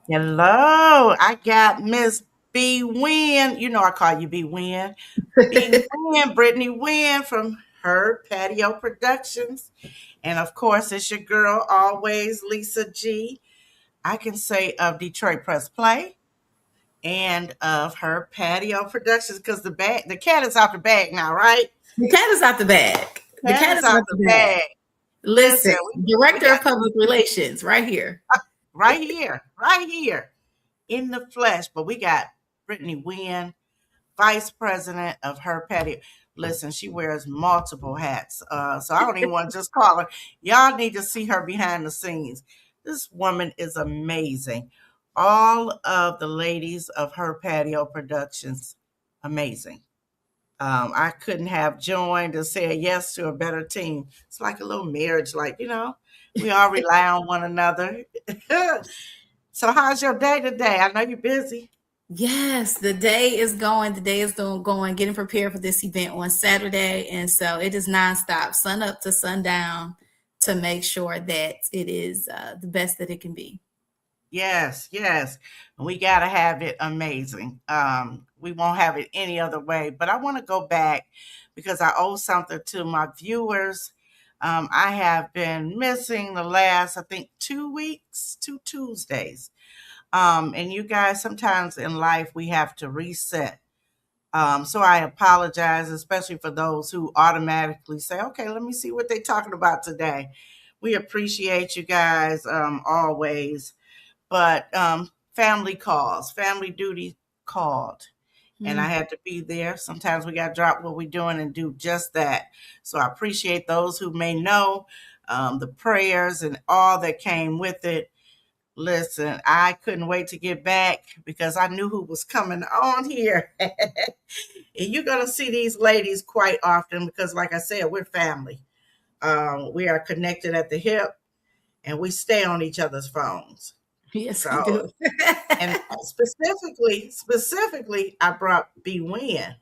Hello, I got Miss B Winn. You know I call you B Winn. B Winn, Brittany Winn from her Patio Productions. And of course, it's your girl always, Lisa G. I can say of Detroit Press Play and of her Patio Productions because the cat is out the bag now, right? The cat is out the bag. The Cat cat is is out out the the bag. bag. Listen, Listen, we Director got of Public Relations, right here. right here in the flesh. But we got Brittany Wynn, Vice President of her patio. Listen, she wears multiple hats. So I don't even want to just call her. Y'all need to see her behind the scenes. This woman is amazing. All of the ladies of her patio productions, amazing. I couldn't have joined or said yes to a better team. It's like a little marriage, we all rely on one another. So, how's your day today? I know you're busy. Yes, the day is going. The day is going. Getting prepared for this event on Saturday, and so it is nonstop, sun up to sundown, to make sure that it is the best that it can be. Yes, yes. We got to have it amazing. We won't have it any other way. But I want to go back because I owe something to my viewers. I have been missing the last, I think, 2 weeks, 2 Tuesdays. And you guys, sometimes in life, we have to reset. So I apologize, especially for those who automatically say, okay, let me see what they're talking about today. We appreciate you guys always. But family calls, family duty called, and I Mm. had to be there. Sometimes we got to drop what we're doing and do just that. So I appreciate those who may know the prayers and all that came with it. Listen, I couldn't wait to get back because I knew who was coming on here. And you're going to see these ladies quite often because, like I said, we're family. We are connected at the hip and we stay on each other's phones. Yes, we So, do. and specifically, I brought B Win.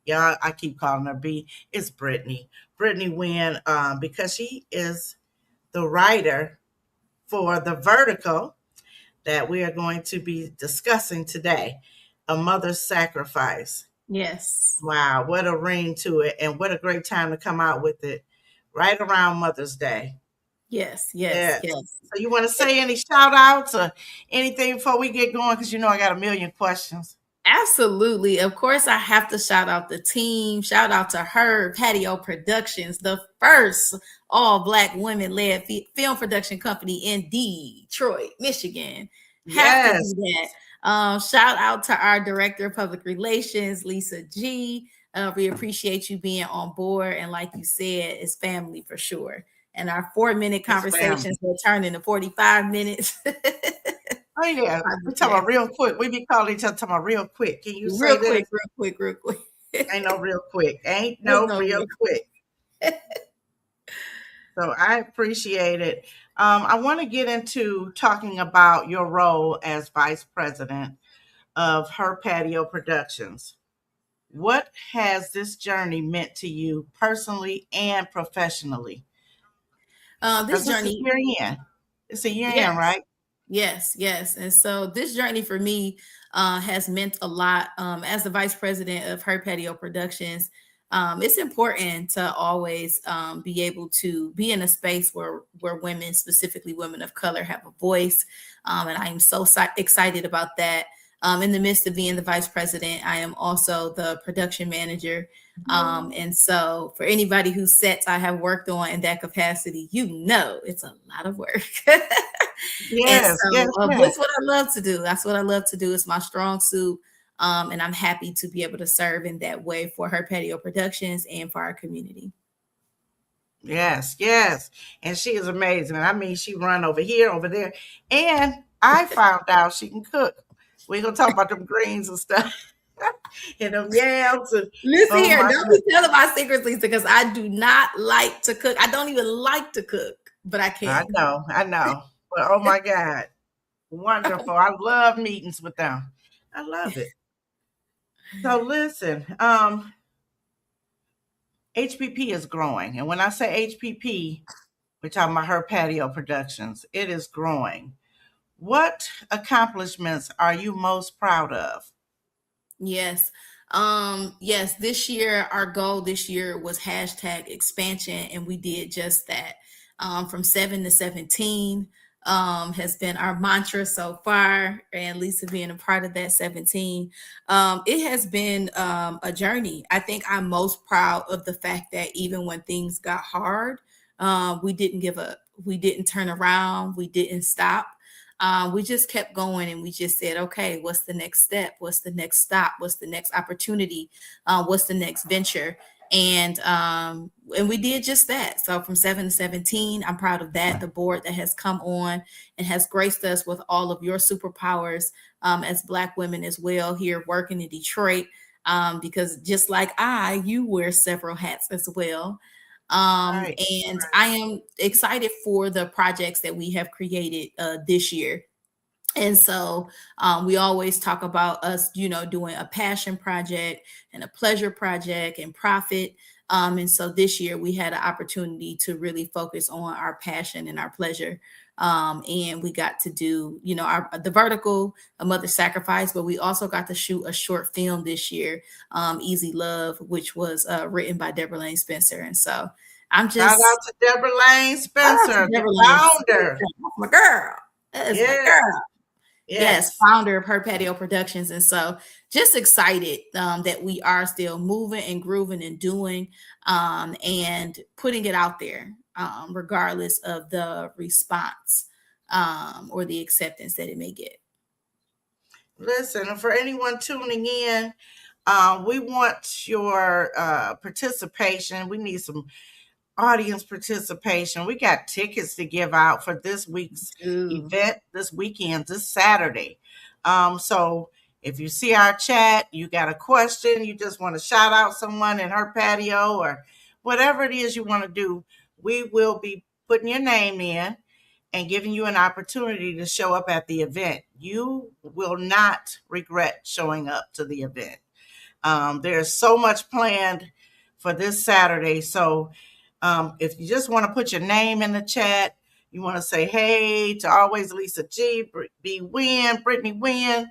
Yeah, I keep calling her B. It's Brittany. Brittany Win, because she is the writer for the vertical that we are going to be discussing today, A Mother's Sacrifice. Yes, Wow, what a ring to it, and what a great time to come out with it right around Mother's Day. yes, yes, Yes. yes. So, you want to say any shout outs or anything before we get going? Because I got a million questions. Absolutely. Of course, I have to shout out the team. Shout out to her Patio Productions, the first all Black women led film production company in Detroit, Michigan. Have to Yes. do that. Shout out to our Director of Public Relations, Lisa G. We appreciate you being on board. And like you said, it's family for sure. And our 4 minute It's family. conversations will turn into 45 minutes. Oh, yeah. We talking Yeah. about real quick. We be calling each other talking about real quick. Can you say Real this? quick, real quick, real quick. Ain't no real quick. Ain't There's no no real real. quick. So I appreciate it. I want to get into talking about your role as vice president of Her Patio Productions. What has this journey meant to you personally and professionally? This Because it's a journey, year in. It's a year in, yes, right? yes, yes. And so this journey for me has meant a lot. As the vice president of Her Patio Productions, it's important to always be able to be in a space where women, specifically women of color, have a voice. And I am so excited about that. In the midst of being the vice president, I am also the production manager. And so, for anybody whose sets I have worked on in that capacity, it's a lot of work. And Yes, yes, so, yes. that's what I love to do. That's what I love to do. It's my strong suit. And I'm happy to be able to serve in that way for Her Patio Productions and for our community. Yes, yes. And she is amazing. I mean, she run over here, over there. And I found out she can cook. We're gonna talk about them greens and stuff. And them yams and Listen oh here, my don't god. be telling my secrets, Lisa, because I do not like to cook. I don't even like to cook, but I I can. know, I know. But oh my God. Wonderful. I love meetings with them. I love it. So listen, HPP is growing. And when I say HPP, we're talking about Her Patio Productions. It is growing. What accomplishments are you most proud of? Yes. Yes, this year, our goal this year was hashtag expansion, and we did just that. From 7 to 17 has been our mantra so far, and Lisa being a part of that 17. It has been a journey. I think I'm most proud of the fact that even when things got hard, we didn't give up. We didn't turn around. We didn't stop. We just kept going, and we just said, okay, what's the next step? What's the next stop? What's the next opportunity? What's the next venture? And we did just that. So from 7 to 17, I'm proud of that. The board that has come on and has graced us with all of your superpowers as Black women as well here working in Detroit. Because just like you wear several hats as well. Right. And I am excited for the projects that we have created this year. And so we always talk about us, doing a passion project and a pleasure project and profit. And so this year we had an opportunity to really focus on our passion and our pleasure. And we got to do, the vertical, a mother sacrifice, but we also got to shoot a short film this year, Easy Love, which was written by Deborah Lane Spencer. And so I'm Shout out just, to Deborah Lane shout out to Spencer, the Deborah Lane Spencer. founder. That's my girl. That is my Yes, girl. Yes, yes. founder of Her Patio Productions. And so just excited that we are still moving and grooving and doing and putting it out there, regardless of the response or the acceptance that it may get. Listen, for anyone tuning in, we want your participation. We need some audience participation. We got tickets to give out for this week's Ooh, event, this weekend, this Saturday. So if you see our chat, you got a question, you just want to shout out someone in Her Patio or whatever it is you want to do, we will be putting your name in and giving you an opportunity to show up at the event. You will not regret showing up to the event. There's so much planned for this Saturday. So if you just want to put your name in the chat, you want to say hey to always Lisa G, B Winn, Britney Winn,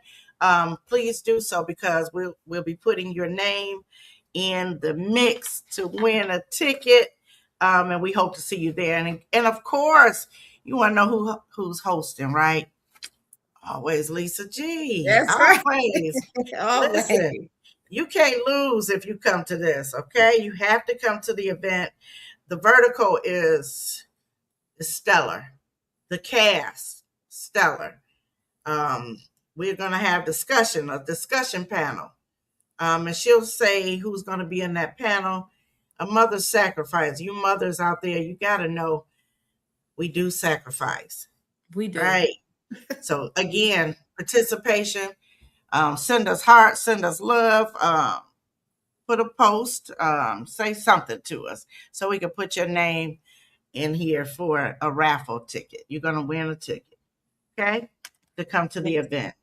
please do so because we'll be putting your name in the mix to win a ticket. And we hope to see you there. And of course, you want to know who's hosting, right? Always Lisa G. that's right. Always. Listen, Always. you can't lose if you come to this, okay? You have to come to the event. The vertical is stellar. The cast, stellar. We're going to have a discussion panel. And she'll say who's going to be in that panel. A mother's sacrifice. You mothers out there, you got to know we do sacrifice, We do. right? So again, participation. Send us hearts, send us love. Put a post, say something to us so we can put your name in here for a raffle ticket. You're going to win a ticket, okay, to come to the event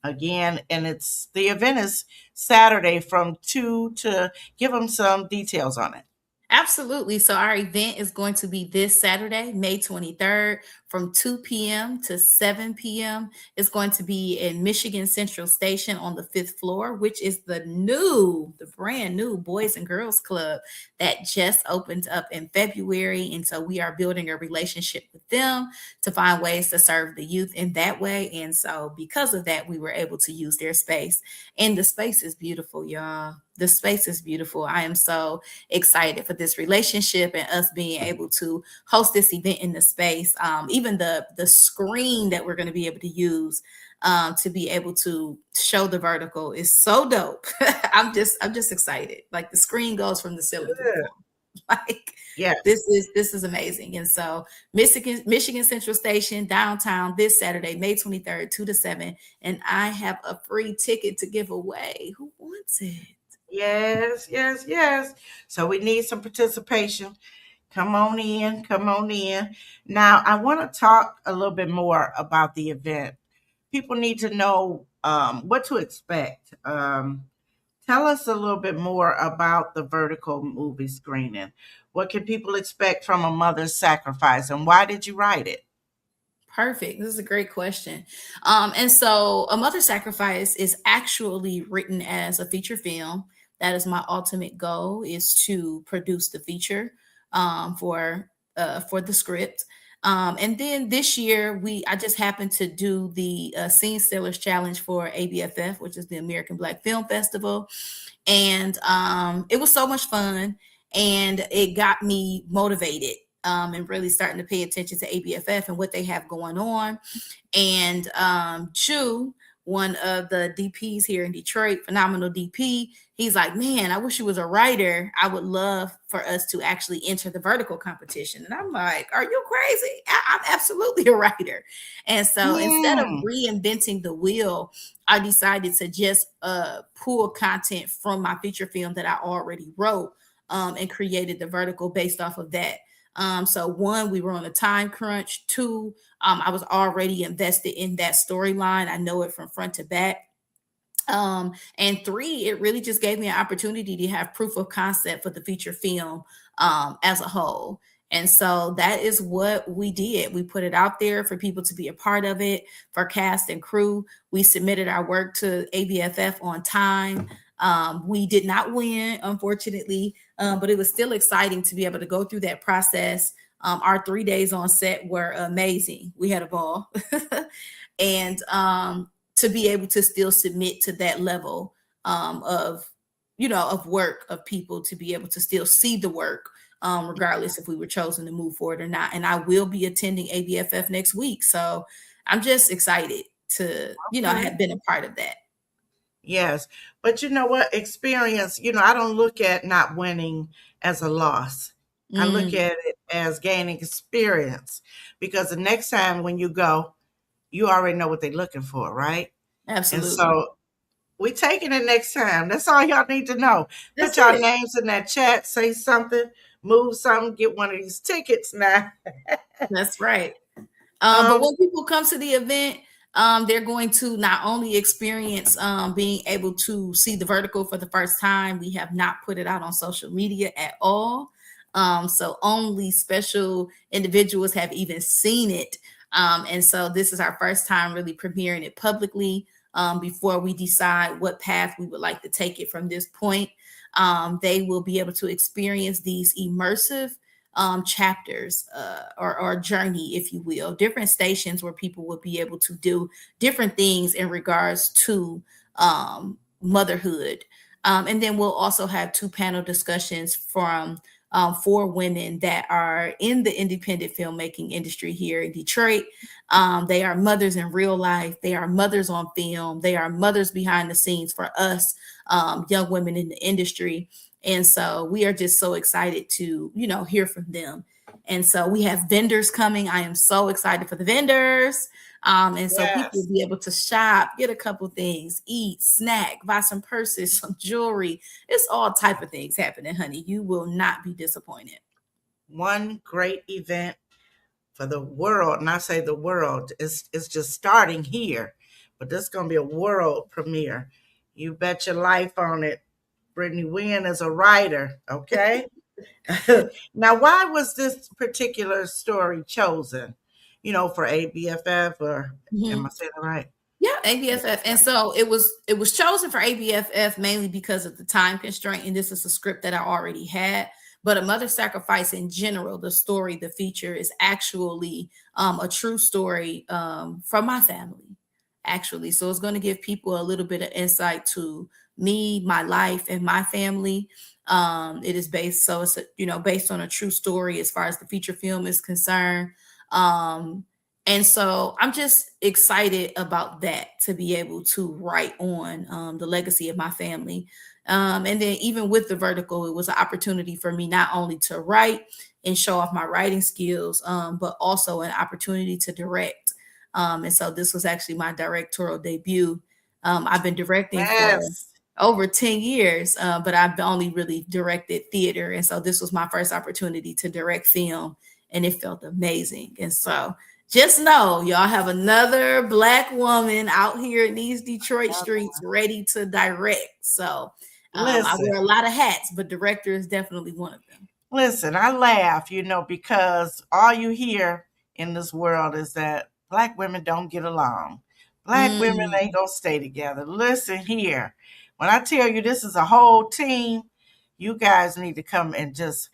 again. And the event is Saturday from 2 to give them some details on it. Absolutely. So our event is going to be this Saturday, May 23rd from 2 p.m. to 7 p.m. It's going to be in Michigan Central Station on the 5th floor, which is the brand new Boys and Girls Club that just opened up in February. And so we are building a relationship with them to find ways to serve the youth in that way. And so because of that, we were able to use their space. And the space is beautiful, y'all. The space is beautiful. I am so excited for this relationship and us being able to host this event in the space. Even the screen that we're going to be able to use to be able to show the vertical is so dope. I'm just excited. Like the screen goes from the ceiling to the Good. floor. Like Yes. this is amazing. And so Michigan Central Station downtown this Saturday, May 23rd, 2 to 7. And I have a free ticket to give away. Who wants it? Yes, yes, yes. So we need some participation. Come on in, come on in. Now, I want to talk a little bit more about the event. People need to know what to expect. Tell us a little bit more about the vertical movie screening. What can people expect from A Mother's Sacrifice, and why did you write it? Perfect. This is a great question. And so, A Mother Sacrifice is actually written as a feature film. That is my ultimate goal, is to produce the feature for the script. And then this year, we I just happened to do the Scene Stealers Challenge for ABFF, which is the American Black Film Festival, and it was so much fun, and it got me motivated, and really starting to pay attention to ABFF and what they have going on. And Chu, one of the DPs here in Detroit, phenomenal DP, he's like, man, I wish you was a writer. I would love for us to actually enter the vertical competition. And I'm like, are you crazy? I'm absolutely a writer. And so instead of Mm, reinventing the wheel, I decided to just pull content from my feature film that I already wrote, and created the vertical based off of that. So one, we were on a time crunch. Two, I was already invested in that storyline. I know it from front to back. And three, it really just gave me an opportunity to have proof of concept for the feature film as a whole. And so that is what we did. We put it out there for people to be a part of it, for cast and crew. We submitted our work to ABFF on time. We did not win, unfortunately, but it was still exciting to be able to go through that process. Our 3 days on set were amazing. We had a ball. And to be able to still submit to that level of of work, of people to be able to still see the work, regardless if we were chosen to move forward or not. And I will be attending ABFF next week, so I'm just excited to okay. have been a part of that. Yes. But you know what? Experience, I don't look at not winning as a loss. I look Mm, at it as gaining experience because the next time when you go, you already know what they're looking for, right? And absolutely. so we taking it next time. That's all y'all need to know. That's Put y'all it. names in that chat, say something, move something, get one of these tickets now. That's right. But Um, when people come to the event, they're going to not only experience being able to see the vertical for the first time. We have not put it out on social media at all. So only special individuals have even seen it. And so this is our first time really premiering it publicly, before we decide what path we would like to take it from this point. They will be able to experience these immersive chapters, or journey, if you will, different stations where people will be able to do different things in regards to motherhood. And then we'll also have two panel discussions from four women that are in the independent filmmaking industry here in Detroit. They are mothers in real life. They are mothers on film. They are mothers behind the scenes for us, young women in the industry. And so we are just so excited to, hear from them. And so we have vendors coming. I am so excited for the vendors. And so people will yes. be able to shop, get a couple things, eat, snack, buy some purses, some jewelry. It's all type of things happening, honey. You will not be disappointed. One great event for the world, and I say the world, it's just starting here, but this is going to be a world premiere. You bet your life on it. Brittany Winn is a writer, okay? Now, why was this particular story chosen? For ABFF, or am I Mhm. saying it right? Yeah, ABFF. And so it was chosen for ABFF mainly because of the time constraint. And this is a script that I already had. But A Mother Sacrifice in general, the story, the feature is actually a true story from my family, actually. So it's going to give people a little bit of insight to me, my life, and my family. It is based, so it's based on a true story as far as the feature film is concerned. And so I'm just excited about that, to be able to write on the legacy of my family. And then even with the vertical, it was an opportunity for me not only to write and show off my writing skills, but also an opportunity to direct. And so this was actually my directorial debut. I've been directing for Yes. over 10 years, but I've only really directed theater. And so this was my first opportunity to direct film, and it felt amazing. And so just know y'all have another Black woman out here in these Detroit streets ready to direct. So I Listen, wear a lot of hats, but director is definitely one of them. listen, I laugh, because all you hear in this world is that Black women don't get along. Black women Mm. ain't gonna stay together. Listen here. When I tell you this is a whole team, you guys need to come and just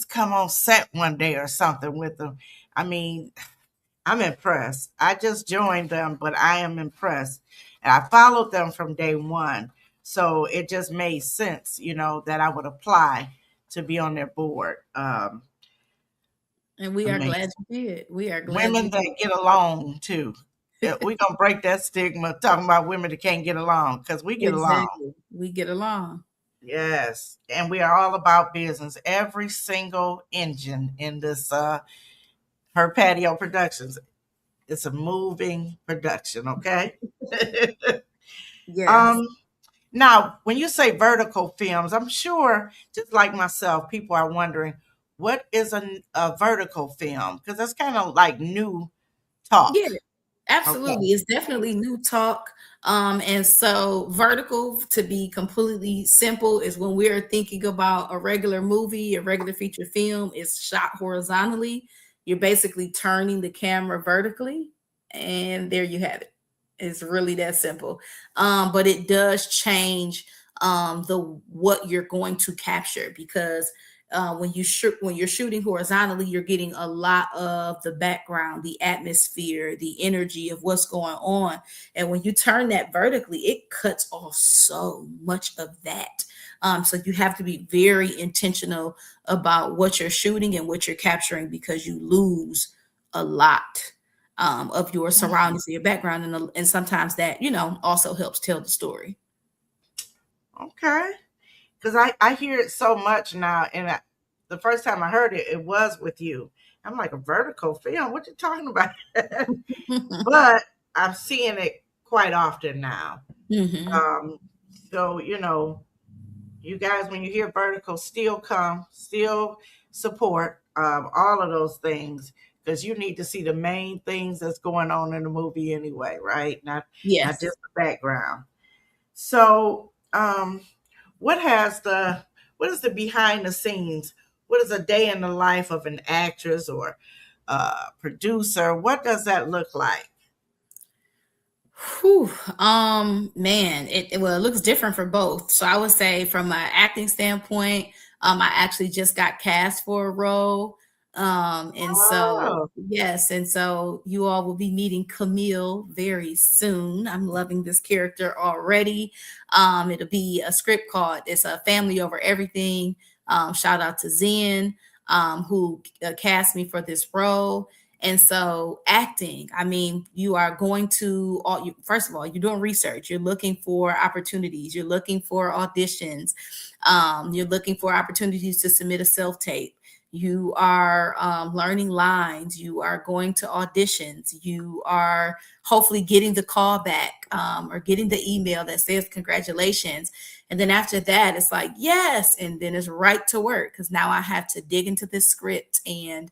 come on set one day or something with them. I mean, I'm impressed. I just joined them, but I am impressed. And I followed them from day one. So it just made sense, that I would apply to be on their board. And we are glad Amazing. you did. We are glad Women you that get along too. We're going to break that stigma talking about women that can't get along because we get along. exactly. We get along. Yes. And we are all about business. Every single engine in this her patio productions. It's a moving production, okay? Yes. um, Now, when you say vertical films, I'm sure, just like myself, people are wondering what is a vertical film because that's kind of like new talk. Yeah, Okay. absolutely. It's definitely new talk. And so vertical, to be completely simple, is when we're thinking about a regular movie, a regular feature film is shot horizontally. You're basically turning the camera vertically, and there you have it. It's really that simple. But it does change the what you're going to capture, because when you're shooting horizontally, you're getting a lot of the background, the atmosphere, the energy of what's going on. And when you turn that vertically, it cuts off so much of that. So you have to be very intentional about what you're shooting and what you're capturing, because you lose a lot of your Mm, surroundings, your background, and sometimes that also helps tell the story. okay. Because I hear it so much now. And the first time I heard it, it was with you. I'm like, a vertical film? What you talking about? But I'm seeing it quite often now. Hmm. Um, so, you guys, when you hear vertical, still come, still support all of those things because you need to see the main things that's going on in the movie anyway, right? Not Yes. just the background. So, what has the what is the behind the scenes? What is a day in the life of an actress or producer? What does that look like? Whew, man, well, it looks different for both. So I would say, from an acting standpoint, I actually just got cast for a role. And so Oh, yes, and so you all will be meeting Camille very soon. I'm loving this character already. It'll be a script called "It's a Family Over Everything." Shout out to Zen, who cast me for this role. And so acting, I mean, you are going to first of all, you're doing research, you're looking for opportunities, you're looking for auditions, you're looking for opportunities to submit a self-tape. You are learning lines, you are going to auditions, you are hopefully getting the call back, or getting the email that says congratulations. And then after that, it's like, yes. And then it's right to work, because now I have to dig into this script and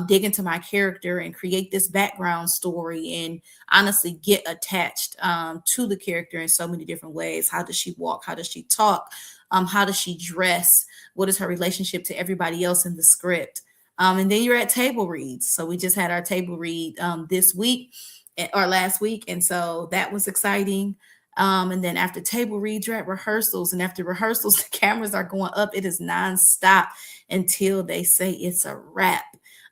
dig into my character and create this background story, and honestly get attached to the character in so many different ways. How does she walk? How does she talk? How does she dress? What is her relationship to everybody else in the script? And then you're at table reads. So we just had our table read this week, or last week. And so that was exciting. And then after table reads, you're at rehearsals. And after rehearsals, the cameras are going up. It is nonstop until they say it's a wrap.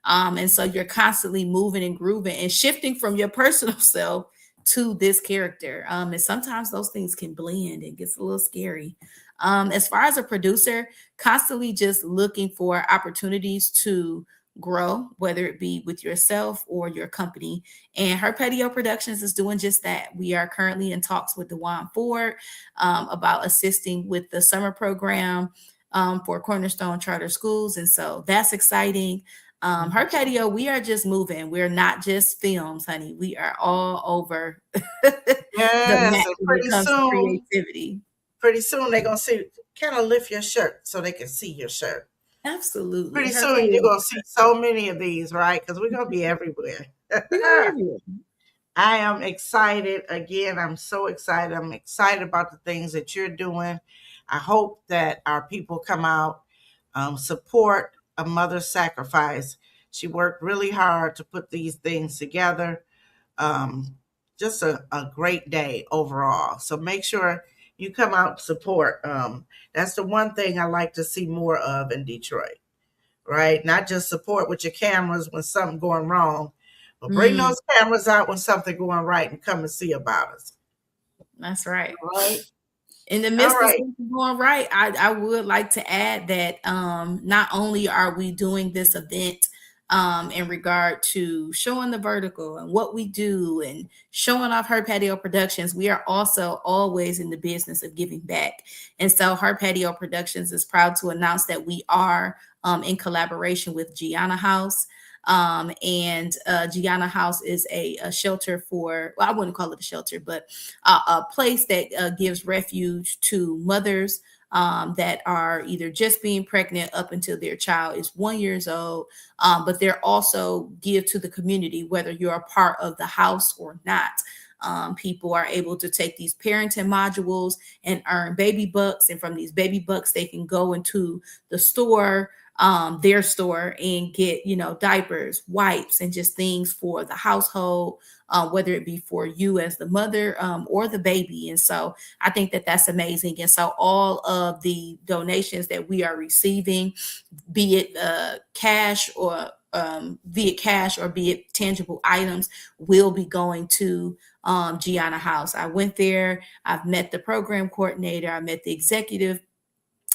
And so you're constantly moving and grooving and shifting from your personal self to this character. And sometimes those things can blend and gets a little scary. As far as a producer, constantly just looking for opportunities to grow, whether it be with yourself or your company. And Her Patio Productions is doing just that. We are currently in talks with DeJuan Ford about assisting with the summer program for Cornerstone Charter Schools. And so that's exciting. Her Patio, we are just moving. We're not just films, honey. We are all over the yes. map And when it comes to creativity. pretty soon they're gonna see. Kind of lift your shirt so they can see your shirt. Absolutely. Pretty Her soon you're Patio, gonna see so many of these, right? Because we're gonna be everywhere. we are everywhere. I am excited. Again, I'm so excited. I'm excited about the things that you're doing. I hope that our people come out, support a mother's sacrifice. She worked really hard to put these things together. Um, just a great day overall. So make sure you come out and support. That's the one thing I like to see more of in Detroit, right? Not just support with your cameras when something going wrong, but bring Mm, those cameras out when something going right and come and see about us. that's right. All right. In the All midst of right. something going right, I would like to add that not only are we doing this event in regard to showing the vertical and what we do and showing off Her Patio Productions, we are also always in the business of giving back. And so Her Patio Productions is proud to announce that we are in collaboration with Gianna House. And Gianna House is a shelter for, well, I wouldn't call it a shelter, but a place that gives refuge to mothers that are either just being pregnant up until their child is 1 year old, but they're also give to the community, whether you're a part of the house or not. People are able to take these parenting modules and earn baby bucks, and from these baby bucks, they can go into the store, their store, and get diapers, wipes, and just things for the household, whether it be for you as the mother or the baby. And so I think that that's amazing. And so all of the donations that we are receiving, be it cash or via cash or be it tangible items, will be going to Gianna House. I went there. I've met the program coordinator. I met the executive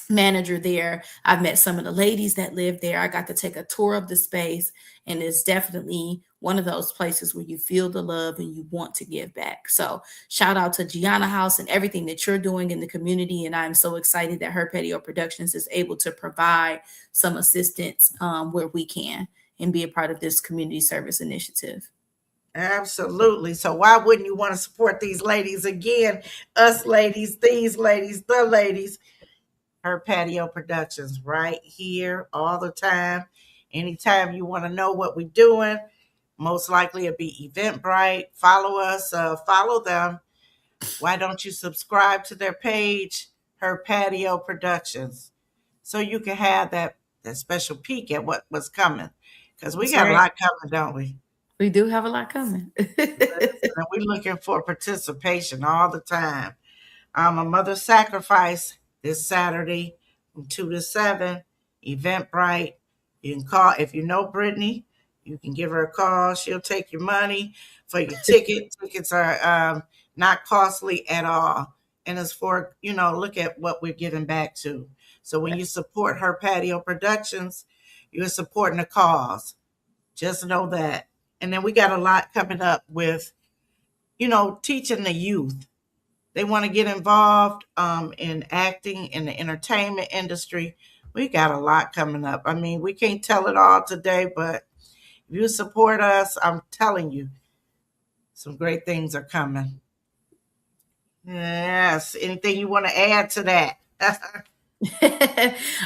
manager there. I've met some of the ladies that live there. I got to take a tour of the space, and it's definitely one of those places where you feel the love and you want to give back. So shout out to Gianna House and everything that you're doing in the community. And I'm so excited that Her Patio Productions is able to provide some assistance where we can and be a part of this community service initiative. Absolutely. So why wouldn't you want to support these ladies again? Us ladies, these ladies, the ladies. Her Patio Productions right here all the time. Anytime you want to know what we're doing, most likely it'll be Eventbrite. Follow us, follow them. Why don't you subscribe to their page, Her Patio Productions, so you can have that special peek at what's coming? Because we That's got a right. lot coming, don't we? We do have a lot coming. Listen, and we're looking for participation all the time. A mother sacrifice this Saturday from 2 to 7. Eventbrite. You can call if you know Brittany. You can give her a call. She'll take your money for your ticket. Tickets are not costly at all, and it's for look at what we're giving back to. So when you support Her Patio Productions, you're supporting a cause. Just know that. And then we got a lot coming up with teaching the youth. They want to get involved in acting in the entertainment industry. We got a lot coming up. I mean, we can't tell it all today, but if you support us, I'm telling you, some great things are coming. Yes. Anything you want to add to that?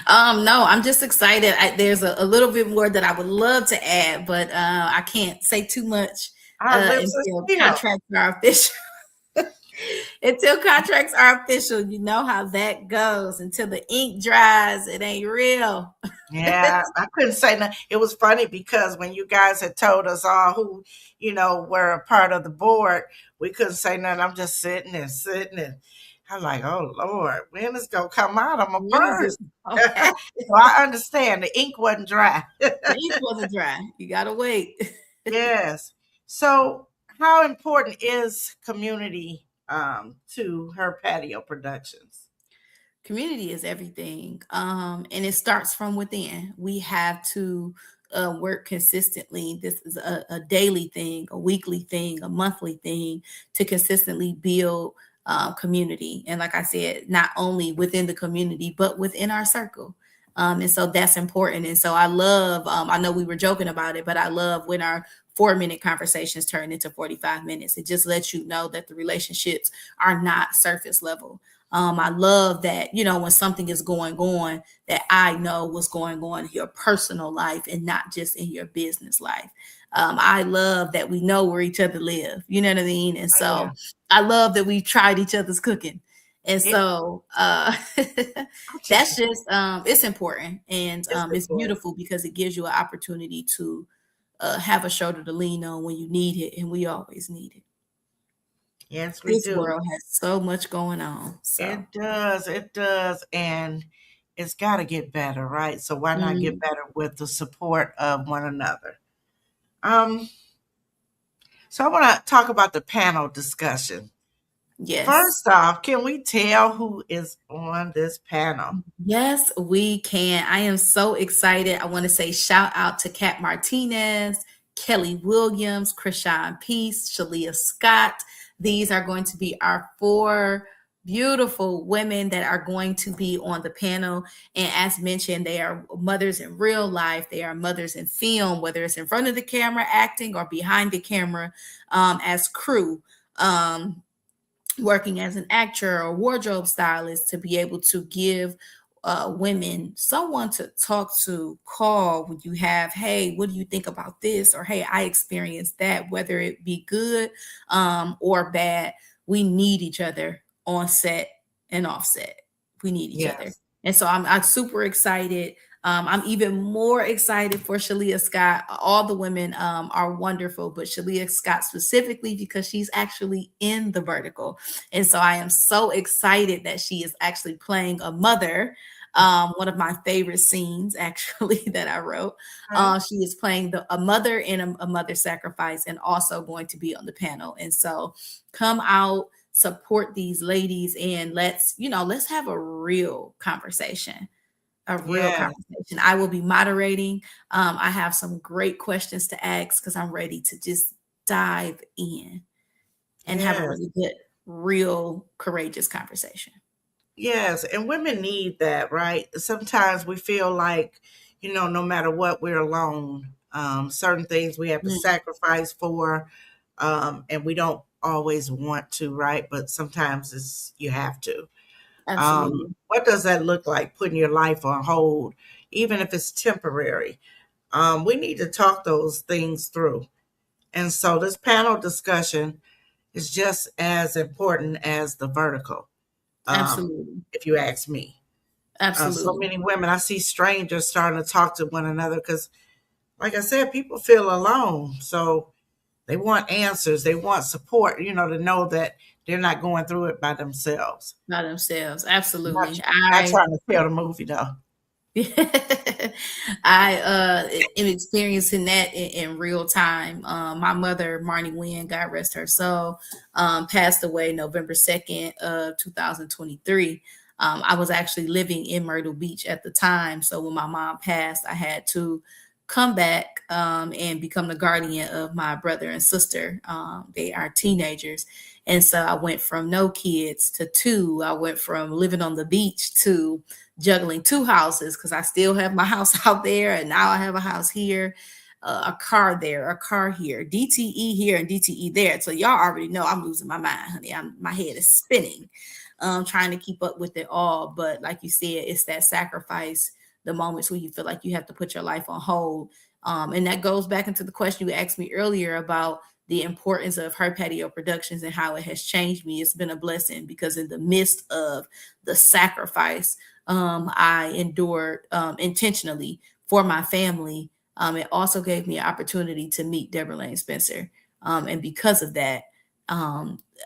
No, I'm just excited. There's a little bit more that I would love to add, but I can't say too much Our lips are until sealed. contracts are official. Until contracts are official, you know how that goes. Until the ink dries, it ain't real. Yeah, I couldn't say nothing. It was funny because when you guys had told us all who, were a part of the board, we couldn't say nothing. I'm just sitting there, sitting there. I'm like, oh Lord, when is gonna come out? I'm a When is it burst. gonna So happen? I understand the ink wasn't dry. The ink wasn't dry. You gotta wait. Yes. So how important is community to Her Patio Productions? Community is everything, and it starts from within. We have to work consistently. This is a daily thing, a weekly thing, a monthly thing, to consistently build community. And like I said, not only within the community but within our circle. And so that's important. And so I love, I know we were joking about it, but I love when our 4 minute conversations turn into 45 minutes. It just lets you know that the relationships are not surface level. I love that, when something is going on, that I know what's going on in your personal life and not just in your business life. I love that we know where each other live. You know what I mean? And Oh, yeah. so I love that we tried each other's cooking. And It, so I that's just just it's important, and it's it's important. beautiful because it gives you an opportunity to have a shoulder to lean on when you need it, and we always need it. Yes, we This do. world has so much going on. So, It does, and it's got to get better, right? So why not get mm, better with the support of one another? Um, so I want to talk about the panel discussion. yes. First off, can we tell who is on this panel? Yes, we can. I am so excited. I want to say shout out to Kat Martinez, Kelly Williams, Krishan Peace, Shalia Scott. These are going to be our four beautiful women that are going to be on the panel. And as mentioned, they are mothers in real life. They are mothers in film, whether it's in front of the camera acting or behind the camera as crew. Working as an actor or wardrobe stylist to be able to give women someone to talk to, call when you have, hey, what do you think about this, or hey, I experienced that, whether it be good or bad. We need each other on set and off set. We need each other. Yes, And so I'm super excited. I'm even more excited for Shalia Scott. All the women are wonderful, but Shalia Scott specifically because she's actually in the vertical. And so I am so excited that she is actually playing a mother. One of my favorite scenes, actually, that I wrote. right. She is playing a mother in a mother sacrifice, and also going to be on the panel. And so, come out, support these ladies, and let's have a real conversation. A real Yes, conversation. I will be moderating. I have some great questions to ask because I'm ready to just dive in and have a yes, really good, real, courageous conversation. yes. And women need that, right? Sometimes we feel like, no matter what, we're alone. Certain things we have to Mm, sacrifice for, and we don't always want to, right? But sometimes you have to. absolutely. What does that look like? Putting your life on hold, even if it's temporary. We need to talk those things through. And so this panel discussion is just as important as the vertical, um, Absolutely. if you ask me. So Absolutely. many women, I see strangers starting to talk to one another because, like I said, people feel alone. So they want answers, they want support, to know that they're not going through it by themselves. By themselves. Not, Absolutely. not trying to sell the movie, though. I am experiencing that in real time. My mother, Marnie Winn, God rest her soul, passed away November 2nd of 2023. I was actually living in Myrtle Beach at the time. So when my mom passed, I had to come back and become the guardian of my brother and sister. They are teenagers. And so I went from no kids to two. I went from living on the beach to juggling two houses because I still have my house out there, and now I have a house here, a car there, a car here, DTE here, and DTE there. So y'all already know I'm losing my mind, honey. My head is spinning, trying to keep up with it all. But like you said, it's that sacrifice, the moments where you feel like you have to put your life on hold. And that goes back into the question you asked me earlier about the importance of Her Patio Productions and how it has changed me. It's been a blessing because in the midst of the sacrifice I endured intentionally for my family, it also gave me an opportunity to meet Deborah Lane Spencer. And because of that,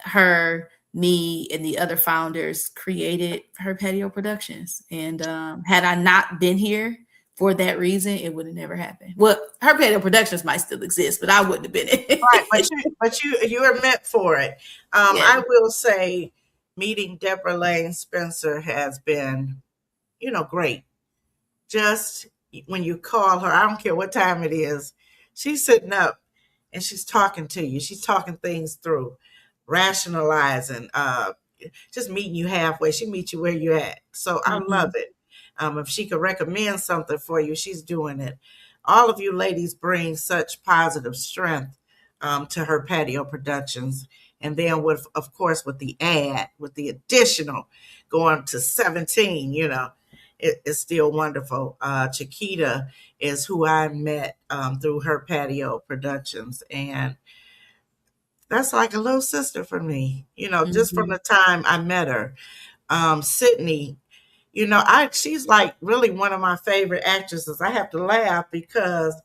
her, me, and the other founders created Her Patio Productions. And had I not been here for that reason, it would have never happened. Well, Her Patio Productions might still exist, but I wouldn't have been Right, it. but you are meant for it. Yeah. I will say, meeting Deborah Lane Spencer has been, great. Just when you call her, I don't care what time it is, she's sitting up and she's talking to you. She's talking things through, rationalizing, just meeting you halfway. She meets you where you're at. So I love Mhm. it. If she could recommend something for you, she's doing it. All of you ladies bring such positive strength to Her Patio Productions. And then with, of course, with the ad, with the additional going to 17, it's still wonderful. Chiquita is who I met through Her Patio Productions. And that's like a little sister for me, just from Mhm. the time I met her. Sydney, she's like really one of my favorite actresses. I have to laugh because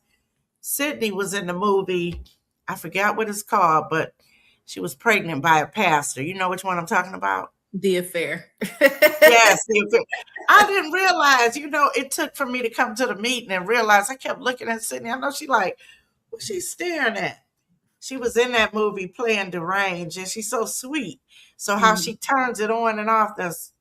Sydney was in the movie. I forgot what it's called, but she was pregnant by a pastor. You know which one I'm talking about? The affair. Yes. I didn't realize, it took for me to come to the meeting and realize I kept looking at Sydney. I know she like, what's she staring at? She was in that movie playing deranged, and she's so sweet. So how Mhm. she turns it on and off, that's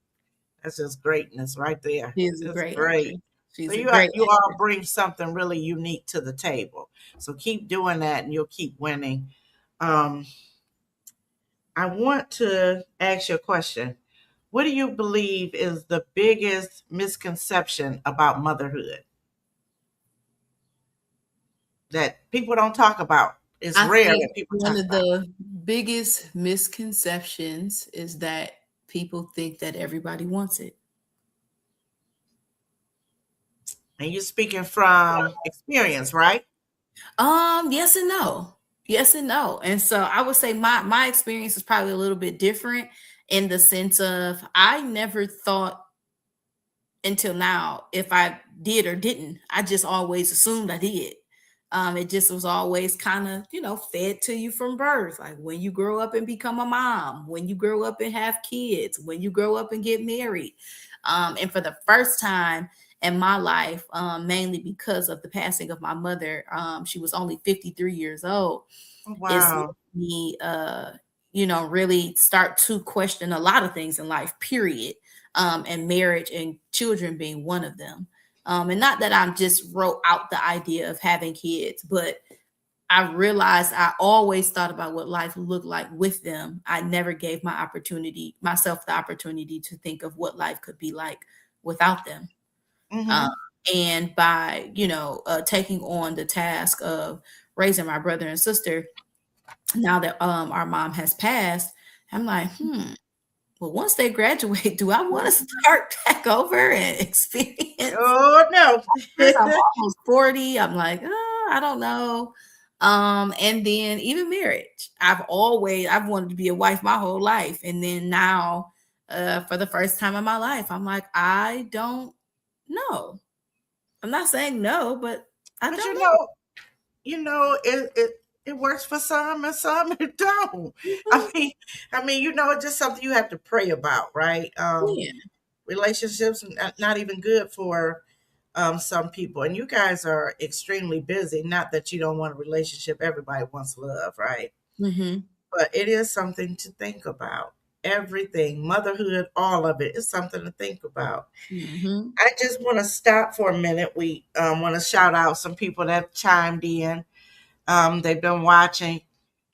just greatness right there. She is a It's great great. actress. So She's a you great you all actress. bring something really unique to the table. So keep doing that, and you'll keep winning. Um, I want to ask you a question. What do you believe is the biggest misconception about motherhood that people don't talk about? It's I rare think that people one talk of about. the biggest misconceptions is that people think that everybody wants it. And you're speaking from experience, right? Yes and no. Yes and no. And so I would say my experience is probably a little bit different in the sense of I never thought until now if I did or didn't. I just always assumed I did. It just was always kind of, fed to you from birth. Like when you grow up and become a mom, when you grow up and have kids, when you grow up and get married. And for the first time in my life, mainly because of the passing of my mother, she was only 53 years old. Oh, It's made wow. me, really start to question a lot of things in life, period. And marriage and children being one of them. And not that I'm just wrote out the idea of having kids, but I realized I always thought about what life looked like with them. I never gave myself the opportunity to think of what life could be like without them. Um, Mm-hmm. and by, taking on the task of raising my brother and sister, now that our mom has passed, I'm like, well, once they graduate, do I want to start back over and experience? Oh, no. First, I'm almost 40. I'm like, I don't know. And then even marriage. I've wanted to be a wife my whole life. And then now, for the first time in my life, I'm like, I don't know. I'm not saying no, but I But don't know. it works for some and some it don't. I Mhm. mean, it's just something you have to pray about, right? Yeah. Relationships not even good for some people, and you guys are extremely busy. Not that you don't want a relationship; everybody wants love, right? Hmm. But it is something to think about. Everything, motherhood, all of it is something to think about. Hmm. I just want to stop for a minute. We want to shout out some people that chimed in. They've been watching.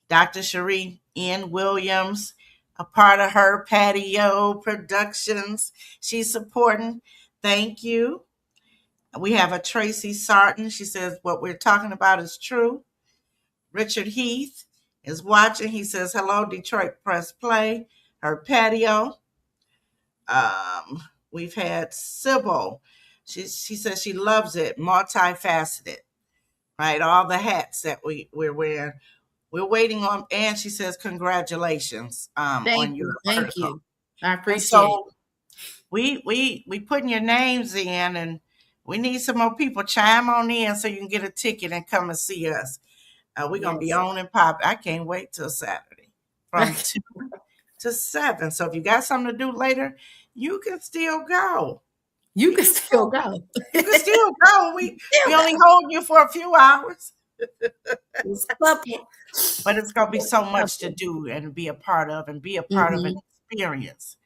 Dr. Cherie N. Williams, a part of her Patio Productions. She's supporting. Thank you. We have a Tracy Sarton. She says what we're talking about is true. Richard Heath is watching. He says, hello, Detroit Press Play, her patio. We've had Sybil. She says she loves it, multifaceted, right? All the hats that we're wearing. We're waiting on, and she says, congratulations Thank on your you. Thank article. you. I And appreciate so we putting your names in, and we need some more people. Chime on in so you can get a ticket and come and see us. We're it. gonna be Yes. on and pop. I can't wait till Saturday from 2 to 7. So if you got something to do later, you can still go. You You can can still still go. you can still go. We Still only go. hold you for a few hours, It's couple. but it's gonna be Just so a much to couple. do and be a part of, and be a part of an Mhm. experience.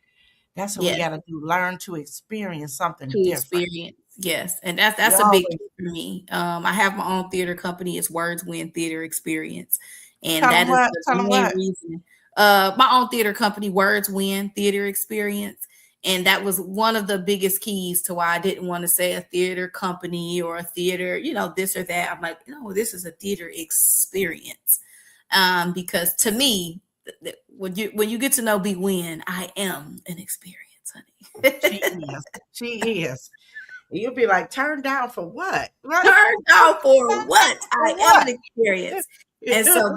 That's what we Yes, got to do. Learn to experience something to different. experience. Yes, and We that's a big always key for me. I have my own theater company. It's Words Win Theater Experience, and tell them that is what. the Tell them main what. reason. My own theater company, Words Win Theater Experience, and that was one of the biggest keys to why I didn't want to say a theater company or a theater, this or that. I'm like, no, this is a theater experience, because to me, when you get to know Be Win, I am an experience, She honey. is. She is. You'll be like, turned down for what? Right? Turned out for what? For I am an what? experience. And so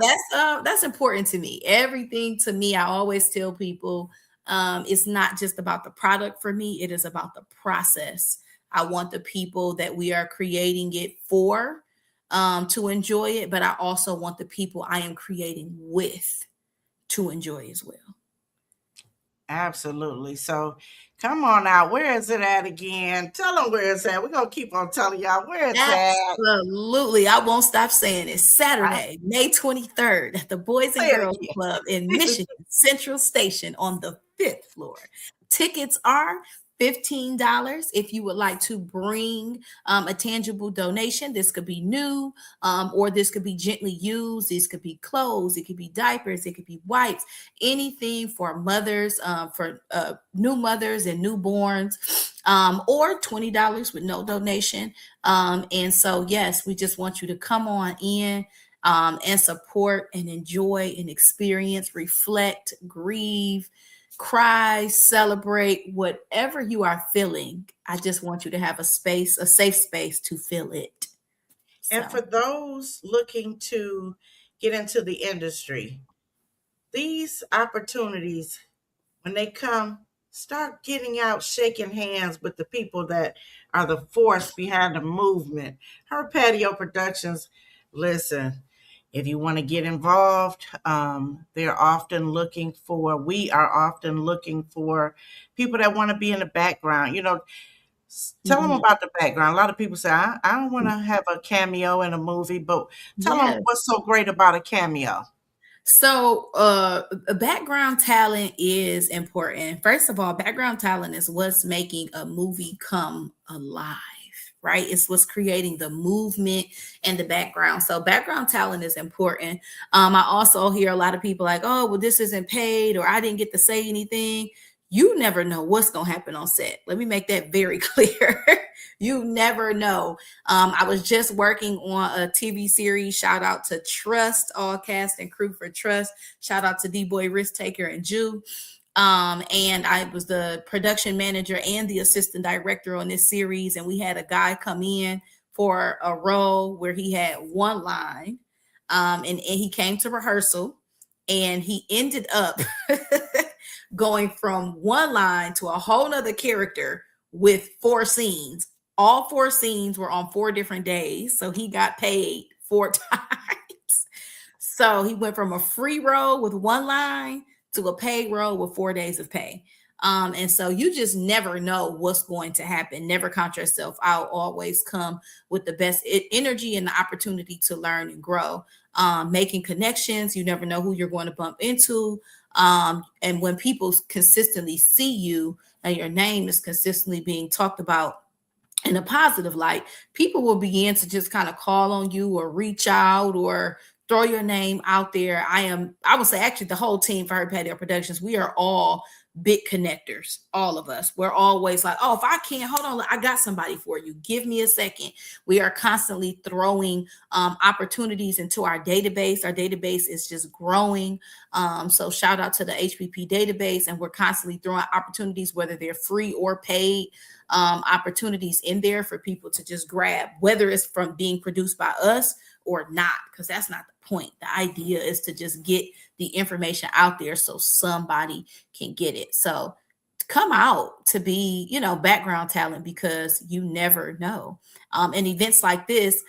that's important to me. Everything to me, I always tell people, it's not just about the product for me, it is about the process. I want the people that we are creating it for. to enjoy it, but I also want the people I am creating with to enjoy as well. Absolutely. So come on out. Where is it at again? Tell them where it's at. We're going to keep on telling y'all where it's at. Absolutely. I won't stop saying it. I Saturday, May 23rd at the Boys say and it Girls again. Club in Michigan Central Station on the fifth floor. Tickets are $15 if you would like to bring a tangible donation. This could be new, or this could be gently used. These could be clothes, it could be diapers, it could be wipes, anything for mothers, for new mothers and newborns, or $20 with no donation. And so, yes, we just want you to come on in, and support and enjoy and experience, reflect, grieve, cry, celebrate, whatever you are feeling. I just want you to have a space, a safe space to feel it. And So, for those looking to get into the industry, these opportunities, when they come, start getting out, shaking hands with the people that are the force behind the movement. Her Patio Productions, listen, if you want to get involved, we are often looking for people that want to be in the background. Tell them mhm. about the background. A lot of people say, I don't want to have a cameo in a movie, but tell them Yes. what's so great about a cameo. So, background talent is important. First of all, background talent is what's making a movie come alive, right? It's what's creating the movement and the background. So, background talent is important. I also hear a lot of people like, oh, well, this isn't paid, or I didn't get to say anything. You never know what's going to happen on set. Let me make that very clear. You never know. I was just working on a TV series. Shout out to Trust, all cast and crew for Trust. Shout out to D Boy Risk Taker and Jew. And I was the production manager and the assistant director on this series. And we had a guy come in for a role where he had one line, and he came to rehearsal, and he ended up going from one line to a whole nother character with four scenes. All four scenes were on 4 different days, so he got paid 4 times. So he went from a free role with one line to a paid role with 4 days of pay. And so you just never know what's going to happen. Never count yourself out. Always come with the best energy and the opportunity to learn and grow. Making connections. You never know who you're going to bump into. And when people consistently see you and your name is consistently being talked about in a positive light, people will begin to just kind of call on you or reach out or throw your name out there. I would say actually the whole team for Her Patio Productions, we are all big connectors, all of us. We're always like, oh, if I can't, hold on, I got somebody for you. Give me a second. We are constantly throwing opportunities into our database. Our database is just growing. So shout out to the HPP database, and we're constantly throwing opportunities, whether they're free or paid, opportunities in there for people to just grab, whether it's from being produced by us or not, because that's not the point. The idea is to just get the information out there so somebody can get it. So come out to be, background talent, because you never know. And events like this,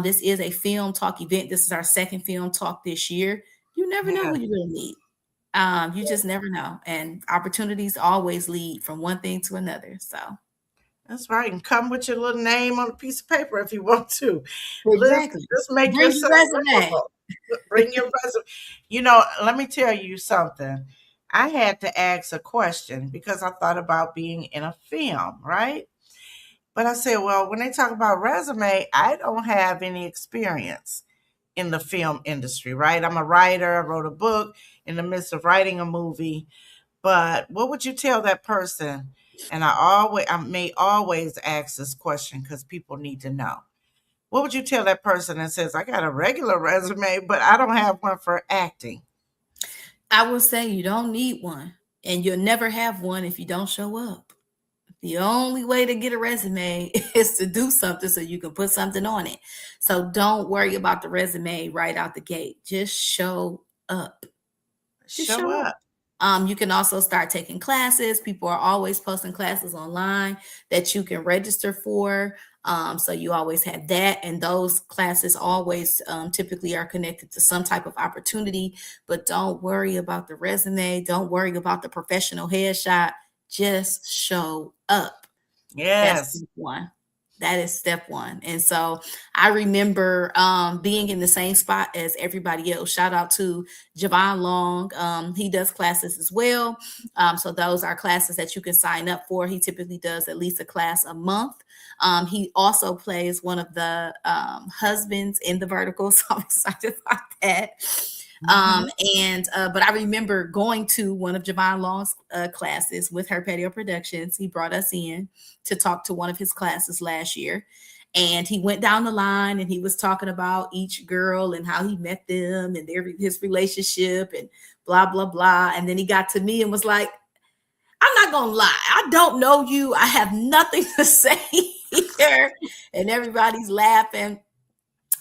this is a film talk event. This is our second film talk this year. You never know Yeah, who you're going to meet. You just never know. And opportunities always lead from one thing to another. So, that's right. And come with your little name on a piece of paper if you want to. Listen, exactly. just make Bring your yourself resume. memorable. Bring your resume. Let me tell you something. I had to ask a question because I thought about being in a film, right? But I said, well, when they talk about resume, I don't have any experience in the film industry, right? I'm a writer. I wrote a book in the midst of writing a movie. But what would you tell that person? And I may always ask this question because people need to know. What would you tell that person that says, I got a regular resume, but I don't have one for acting? I will say you don't need one, and you'll never have one if you don't show up. The only way to get a resume is to do something so you can put something on it. So don't worry about the resume right out the gate. Just show up. Just Show show up. up. You can also start taking classes. People are always posting classes online that you can register for. So you always had that, and those classes always typically are connected to some type of opportunity. But don't worry about the resume. Don't worry about the professional headshot. Just show up. That's Yes. step one. That is step one. And so I remember being in the same spot as everybody else. Shout out to Javon Long. He does classes as well. So those are classes that you can sign up for. He typically does at least a class a month. He also plays one of the husbands in the vertical. So I'm excited about that. Um, Mhm. and but I remember going to one of Javon Long's classes with Her Patio Productions. He brought us in to talk to one of his classes last year. And he went down the line and he was talking about each girl and how he met them and his relationship and blah, blah, blah. And then he got to me and was like, I'm not going to lie. I don't know you. I have nothing to say here. And everybody's laughing.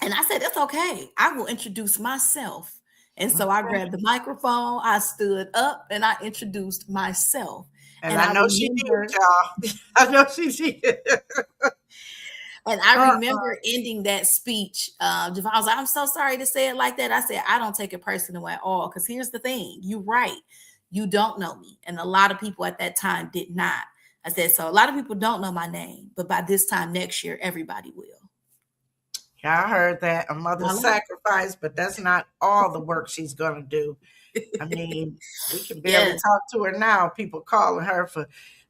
And I said, it's okay. I will introduce myself. And so I Okay. grabbed the microphone, I stood up, and I introduced myself. And And I I know she remember, did, y'all. I know she did. and I Uh-uh. remember ending that speech. Javon was like, I'm so sorry to say it like that. I said, I don't take it personal at all. Because here's the thing, you're right. You don't know me. And a lot of people at that time did not. I said, so a lot of people don't know my name, but by this time next year, everybody will. Yeah, I heard that a mother Voila. sacrifice, but that's not all the work she's gonna do. I mean, we can barely Yes. talk to her now. People calling her for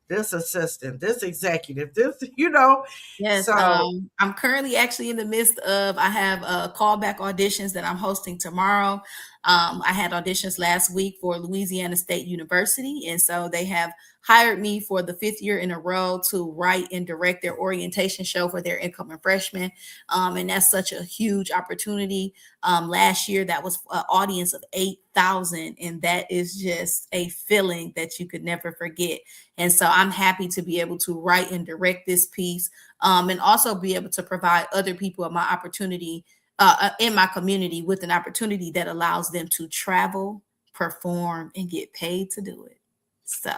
this assistant, this executive, this, you know. Yes, So I'm currently actually in the midst of I have callback auditions that I'm hosting tomorrow. I had auditions last week for Louisiana State University, and so they have hired me for the fifth year in a row to write and direct their orientation show for their incoming freshmen. And that's such a huge opportunity. Last year, that was an audience of 8,000, and that is just a feeling that you could never forget. And so I'm happy to be able to write and direct this piece, and also be able to provide other people of my opportunity in my community with an opportunity that allows them to travel, perform, and get paid to do it. So,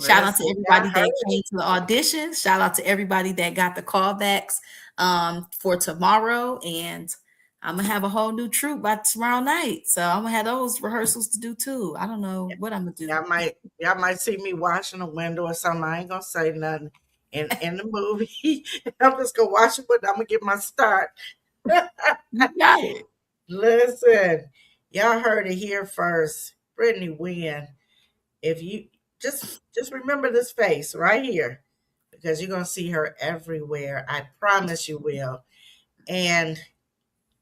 shout out to listen, I everybody heard that came to the audition. Shout out to everybody that got the callbacks for tomorrow. And I'm gonna have a whole new troupe by tomorrow night. So I'm gonna have those rehearsals to do too. I don't know what I'm gonna do. y'all might see me washing a window or something. I ain't gonna say nothing in the movie. I'm just gonna watch it, but I'm gonna get my start. You got it. Listen, y'all heard it here first. Brittany Winn. If you just remember this face right here, because you're gonna see her everywhere. I promise you will. And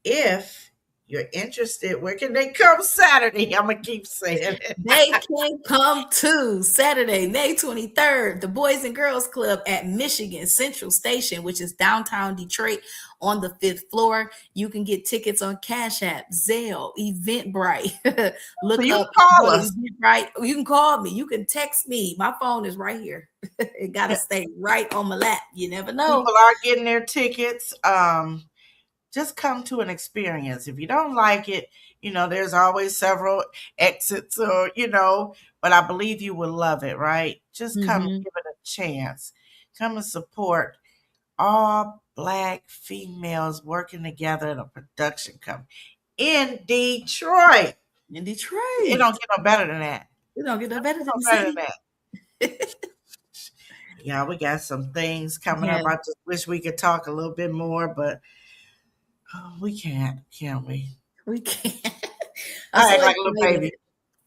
if you're interested, where can they come Saturday? I'm gonna keep saying it. They can come to Saturday, May 23rd, the Boys and Girls Club at Michigan Central Station, which is downtown Detroit on the fifth floor. You can get tickets on Cash App, Zelle, Eventbrite. So Look you up, can go call to us. Eventbrite. You can call me. You can text me. My phone is right here. It got to Yeah, stay right on my lap. You never know. people are getting their tickets. Just come to an experience. If you don't like it, there's always several exits or, but I believe you will love it, right? Just come and Mhm. give it a chance. Come and support all Black females working together in a production company in Detroit. In It Detroit. don't get no better than that. You don't get no better No than the better than city. that. Yeah, we got some things coming Yeah, up. I just wish we could talk a little bit more, but we can't, can we? we can. I'm I so act like a little excited. baby.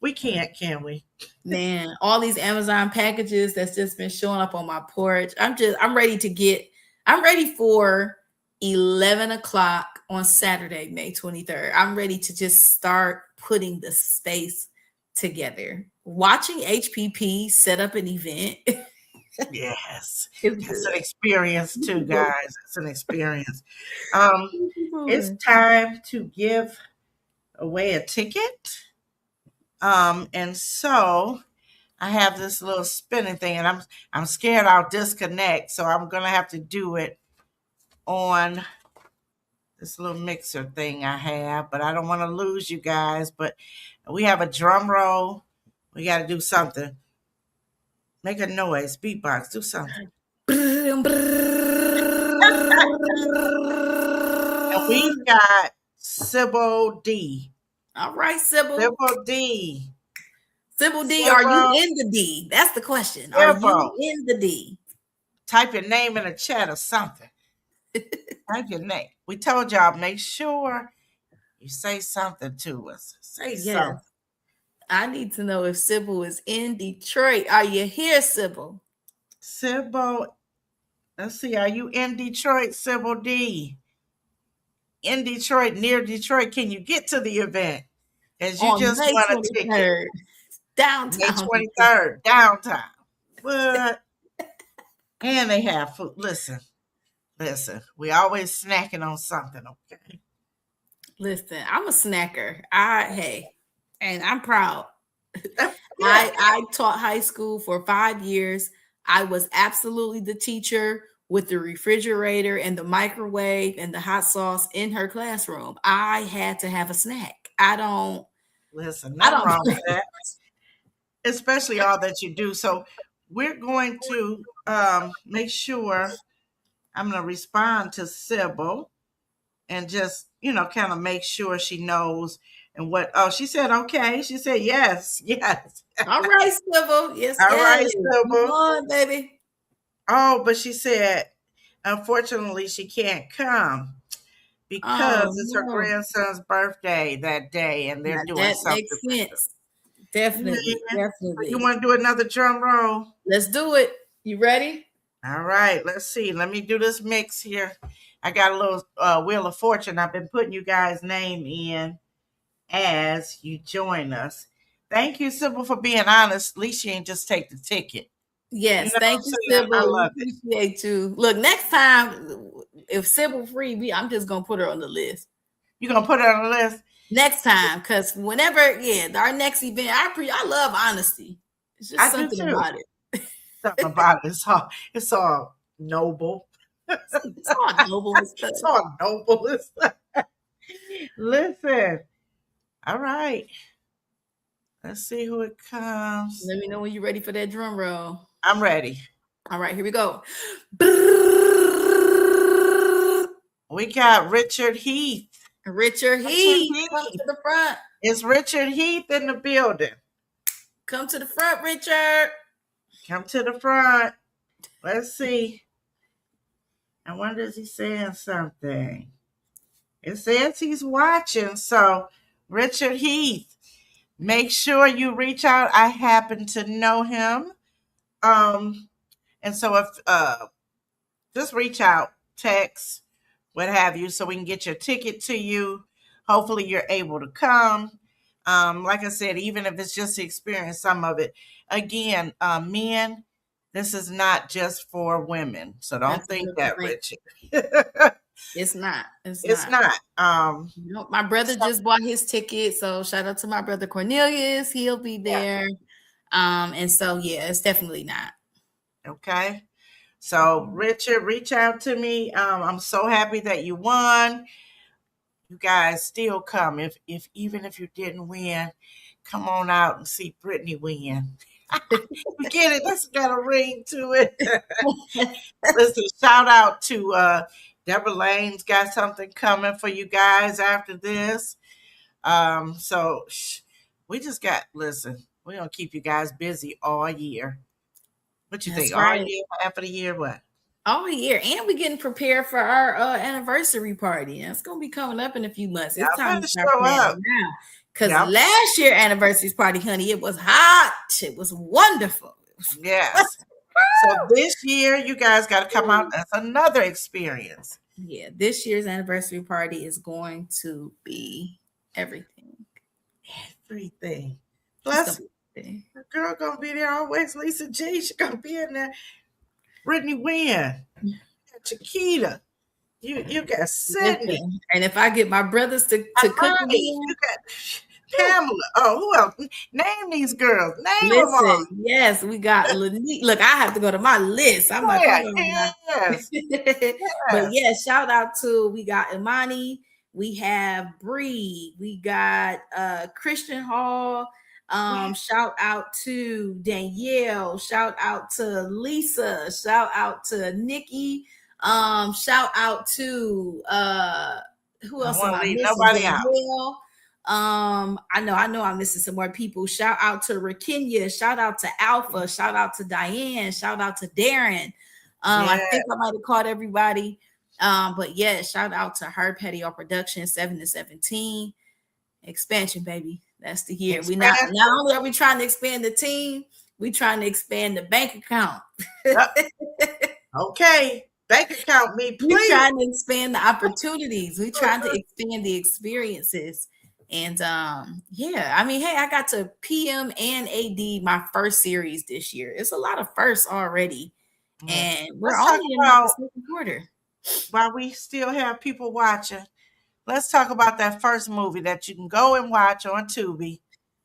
We can't, can we? Man, all these Amazon packages that's just been showing up on my porch. I'm ready for 11 o'clock on Saturday, May 23rd. I'm ready to just start putting the space together. Watching HPP set up an event Yes. is It's an good. experience too, guys. It's an experience. Um, it's Good. time to give away a ticket. And so I have this little spinning thing, and I'm scared I'll disconnect, so I'm gonna have to do it on this little mixer thing I have, but I don't want to lose you guys. But we have a drum roll. We got to do something. Make a noise, beatbox, do something. And we've got Sybil D. All right, Sybil. Sybil D. Sybil D, are you Sybil, in the D? That's the question. Are you Sybil. in the D? Type your name in the chat or something. Type your name. We told y'all, make sure you say something to us. Say Yes. something. I need to know if Sybil is in Detroit. Are you here, Sybil? Sybil, let's see. Are you in Detroit, Sybil D? In Detroit, near Detroit, can you get to the event? As you On just May won a ticket. 23rd, May downtown Detroit. 23rd, downtown. What? And they have food. Listen. We always snacking on something, okay? Listen, I'm a snacker. Hey, and I'm proud. Yeah. I taught high school for 5 years. I was absolutely the teacher with the refrigerator and the microwave and the hot sauce in her classroom. I had to have a snack. Listen, I nothing don't wrong with that, especially all that you do. So we're going to make sure I'm going to respond to Sybil and just, kind of make sure she knows and oh, she said, okay. She said, yes, yes. All right, Sybil. Yes, All yes. right, Come Sybil. on, baby. Oh, but she said, unfortunately, she can't come Oh because it's her no. grandson's birthday that day and they're Now doing that something makes for him. sense. Definitely. Yeah. So you Definitely. want to do another drum roll? Let's do it. You ready? All right, let's see. Let me do this mix here. I got a little Wheel of Fortune. I've been putting you guys' name in as you join us. Thank you, Sybil, for being honest. At least you ain't just take the ticket. You know Yes, what thank I'm you, saying? I Sybil. We love it. appreciate you. Look, next time, if Sybil free me, I'm just gonna put her on the list. You gonna put it on the list? Next time, because whenever, our next event, I love honesty. It's just I do something too. about it. Something about it. It's all noble. It's all noble and stuff. It's all noble. Listen. All right. Let's see who it comes. Let me know when you're ready for that drum roll. I'm ready. All right, here we go. We got Richard Heath. Richard Richard Heath, come Heath. to the front. Is Richard Heath in the building? Come to the front, Richard. Come to the front. Let's see. I wonder if he's saying something. It says he's watching. So, Richard Heath, make sure you reach out. I happen to know him. And so if just reach out, text, what have you, so we can get your ticket to you. Hopefully you're able to come. Like I said, even if it's just to experience some of it. Again, men, this is not just for women. So don't That's a think good that, point. Richard. It's not. It's It's not. not. My brother So, just bought his ticket, so shout out to my brother Cornelius. He'll be yeah, there. And so yeah, it's definitely not. okay. So Richard, reach out to me. I'm so happy that you won. You guys still come. If even if you didn't win, come on out and see Britney win. You get it? That's got a ring to it. Listen, shout out to Deborah Lane's got something coming for you guys after this. So we just got listen. We're gonna keep you guys busy all year. What you think? That's All right. year, half of the year, what? All year. And we're getting prepared for our anniversary party. And it's gonna be coming up in a few months. It's Y'all time to better start show planning up. now. Because Yep. last year anniversary party, honey, it was hot. It was wonderful. Yes. So this year, you guys got to come out. That's another experience. Yeah, this year's anniversary party is going to be everything. Everything. It's gonna Plus, be everything. the girl gonna be there always. Lisa G. She gonna be in there. Brittany Winn, Chiquita. You got Sydney. Listen, and if I get my brothers to cook Imani. again, You got Pamela. Oh, who else? Name these girls. Name them all. listen, yes, we got Lanique. Look, I have to go to my list. I'm like, Yeah. hold on now. Yes. But Yes. yeah, shout out to we got Imani, we have Bree, we got Christian Hall. Shout out to Danielle, shout out to Lisa, shout out to Nikki. Shout out to who I don't else am want to I leave missing? nobody out. Danielle. I know I'm missing some more people. Shout out to Rakinya, shout out to Alpha, shout out to Diane, shout out to Darren. I Yeah, think I might have caught everybody. But yeah, shout out to her Patio Production 7 to 17. Expansion, baby. That's the year. We expansion. not only are we trying to expand the team, we trying to expand the bank account. Yep. Okay, bank account me, We please. trying to expand the opportunities. We trying to expand the experiences. And yeah, I mean, hey, I got to PM and AD my first series this year. It's a lot of firsts already. Yeah. And we're Let's talk only in like the about second quarter. while we still have people watching. Let's talk about that first movie that you can go and watch on Tubi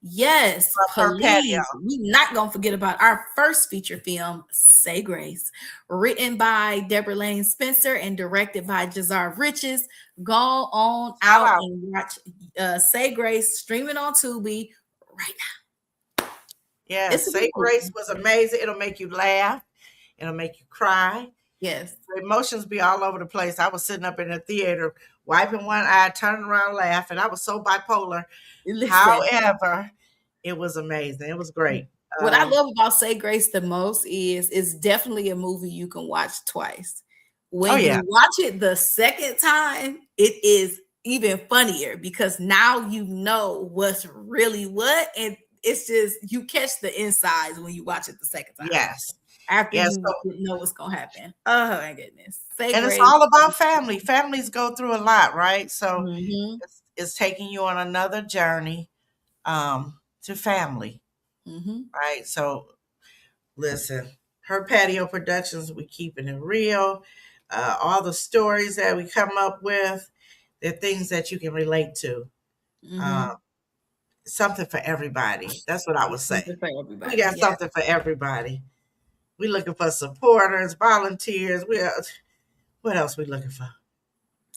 Yes, of Her Patio. please. We're not gonna forget about our first feature film, Say Grace, written by Deborah Lane Spencer and directed by Jazar Riches. Go on Shout out out. and watch Say Grace streaming on Tubi right now. It's Yes, a good Say Grace movie. was amazing. It'll make you laugh. It'll make you cry. Yes, The emotions be all over the place. I was sitting up in the theater, wiping one eye, turning around, laughing. I was so bipolar. listen. However, it was amazing. It was great. What I love about Say Grace the most is it's definitely a movie you can watch twice. Oh When yeah, you watch it the second time, it is even funnier because now you know what's really what, and it's just you catch the insides when you watch it the second time yes, after yes. you know what's gonna happen. Oh my goodness, Say And it's Grace. all about family. Families go through a lot, right? So Mm-hmm, it's taking you on another journey to family, mm-hmm, right? So listen, Her Patio Productions, we keeping it real. All the stories that we come up with, they're things that you can relate to. mm-hmm. Um, something for everybody. That's what I would say. Something for We everybody. got Yeah. something for everybody. We looking for supporters, volunteers. What else we looking for?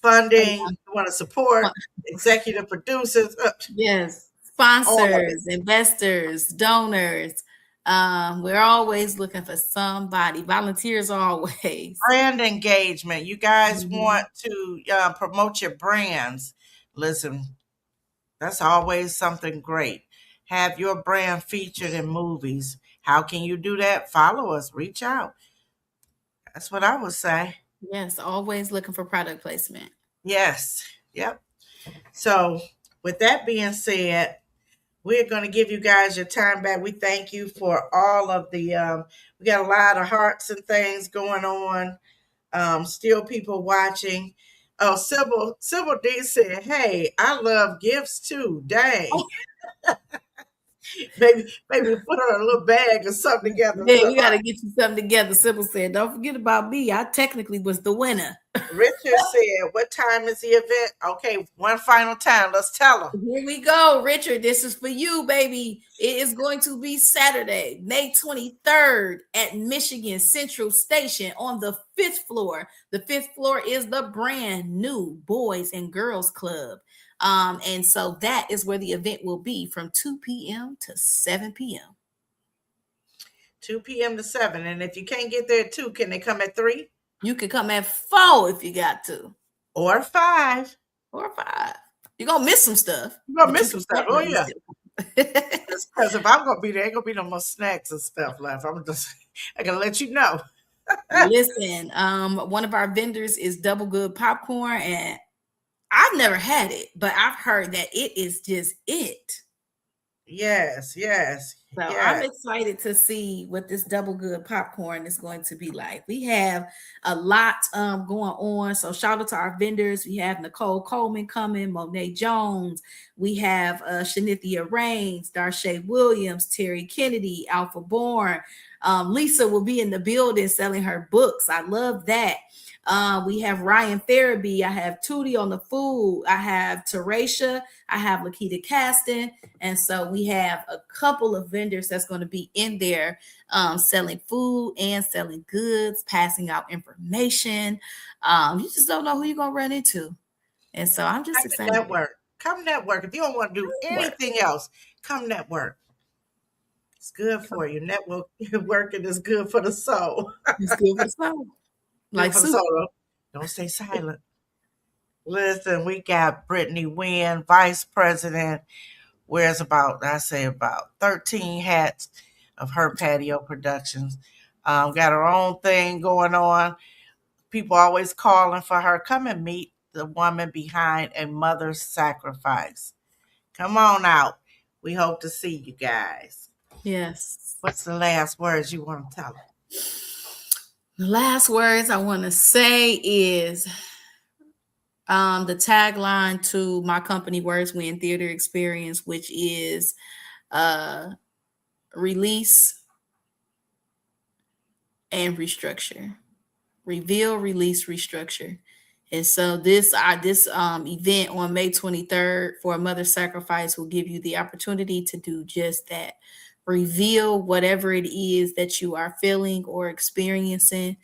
Funding. We want to support executive producers. Yes, All of it. sponsors, investors, donors. We're always looking for somebody. Volunteers always. Brand engagement. You guys Mhm, want to promote your brands. Listen, that's always something great. Have your brand featured in movies. How can you do that? Follow us, reach out. That's what I would say. yes, always looking for product placement. Yes. Yep. So, with that being said, we're going to give you guys your time back. We thank you for all of the, we got a lot of hearts and things going on. Still people watching. Oh, Sybil D said, "Hey, I love gifts too. Dang, maybe put her in a little bag or something together." Yeah, So, we got to get you something together. Sybil said, "Don't forget about me. I technically was the winner." Richard said, "What time is the event?" Okay, one final time. Let's tell them. Here we go, Richard. This is for you, baby. It is going to be Saturday, May 23rd at Michigan Central Station on the fifth floor. The fifth floor is the brand new Boys and Girls Club. And so that is where the event will be from 2 p.m. to 7 p.m. 2 p.m. to 7. And if you can't get there at 2, can they come at 3 You can come at 4 if you got to, or 5? or 5. You're going to miss some stuff, You're going to but you miss can some stuff. Oh, definitely yeah. still come. Because if I'm going to be there, ain't going to be no more snacks and stuff left. I got to let you know. Listen, one of our vendors is Double Good Popcorn, and I've never had it, but I've heard that it is just it. Yes, yes, So I'm yes. excited to see what this Double Good Popcorn is going to be like. We have a lot going on. So shout out to our vendors. We have Nicole Coleman coming, Monet Jones. We have Shanithia Rains, Darshay Williams, Terry Kennedy, Alpha Bourne. Lisa will be in the building selling her books. I love that. We have Ryan Farabee. I have Tootie on the food. I have Teresha. I have Lakita Caston. And so we have a couple of vendors that's going to be in there selling food and selling goods, passing out information. You just don't know who you're going to run into. And so I'm just Come to excited. network. Come network. If you don't want to do Work. anything else, come network. It's good for you. Network working is good for the soul. It's good for the soul. like Beautiful soup. solo. Don't stay silent. Listen, we got Brittany Winn, Vice President, wears about, I say, about 13 hats of her patio productions. Got her own thing going on. People always calling for her. Come and meet the woman behind a mother's sacrifice. Come on out. We hope to see you guys. Yes. What's the last words you want to tell them? The last words I want to say is the tagline to my company, Words Win Theater Experience, which is uh, release and restructure. Reveal, release, restructure. And so this event on May 23rd for a mother sacrifice will give you the opportunity to do just that. Reveal whatever it is that you are feeling or experiencing,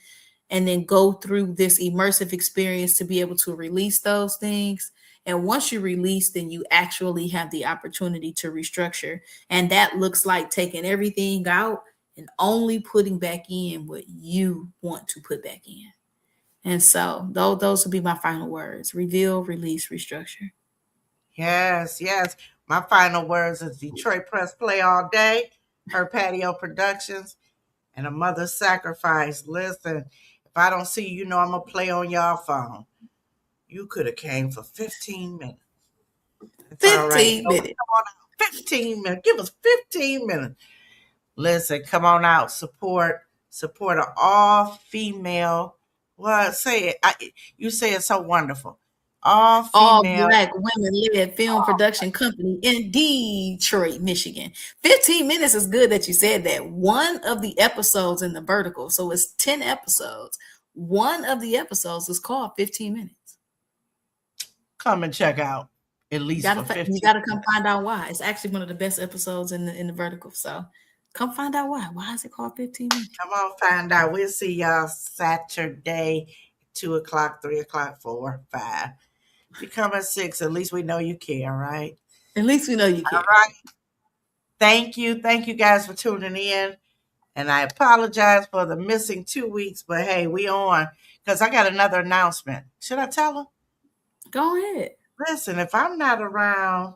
and then go through this immersive experience to be able to release those things. And once you release, then you actually have the opportunity to restructure. And that looks like taking everything out and only putting back in what you want to put back in. And so those would be my final words: reveal, release, restructure. Yes, yes. My final words is Detroit Press Play all day, her patio productions, and a mother's sacrifice. Listen, if I don't see you, you know I'm gonna play on y'all phone. You could have came for 15 minutes. It's all right. 15 No, minutes. come on out. 15 minutes. Give us 15 minutes. Listen, come on out. Support an all female. Well, say it. You say it so wonderful. All All female. Black women led film production company in Detroit, Michigan. 15 minutes is good that you said that. One of the episodes in the vertical, so it's 10 episodes. One of the episodes is called 15 minutes. Come and check out at You least gotta for you 15 gotta come minutes. find out why. It's actually one of the best episodes in the vertical. So come find out why. Why is it called 15 minutes? Come on, find out. We'll see y'all Saturday, 2 o'clock, 3 o'clock, 4, 5. If you come at 6, at least we know you care, right? At least we know you All care. right. Thank you. Thank you guys for tuning in. And I apologize for the missing 2 weeks, but hey, we on. Because I got another announcement. Should I tell them? Go ahead. Listen, if I'm not around,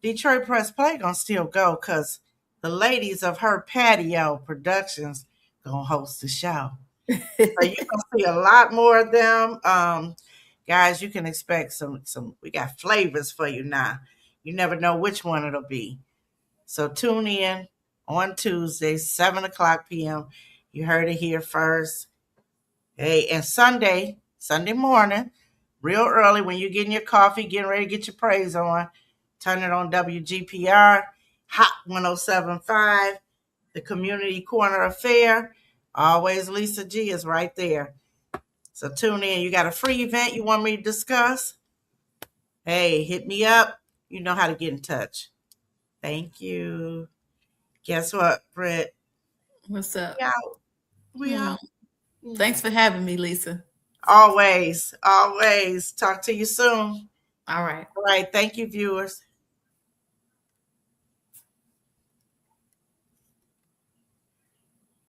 Detroit Press Play gonna still go because the ladies of her patio productions gonna host the show. So you're gonna see a lot more of them. Guys, you can expect some we got flavors for you now. You never know which one it'll be. So tune in on Tuesday, 7 o'clock p.m. You heard it here first. Hey, and Sunday morning, real early when you're getting your coffee, getting ready to get your praise on, turn it on WGPR, Hot 1075, the Community Corner Affair. Always Lisa G is right there. So tune in. You got a free event you want me to discuss? Hey, hit me up. You know how to get in touch. Thank you. Guess what, Britt? What's We up? out. We Hmm. out. Thanks for having me, Lisa. Always, always. Talk to you soon. All right. All right. Thank you, viewers.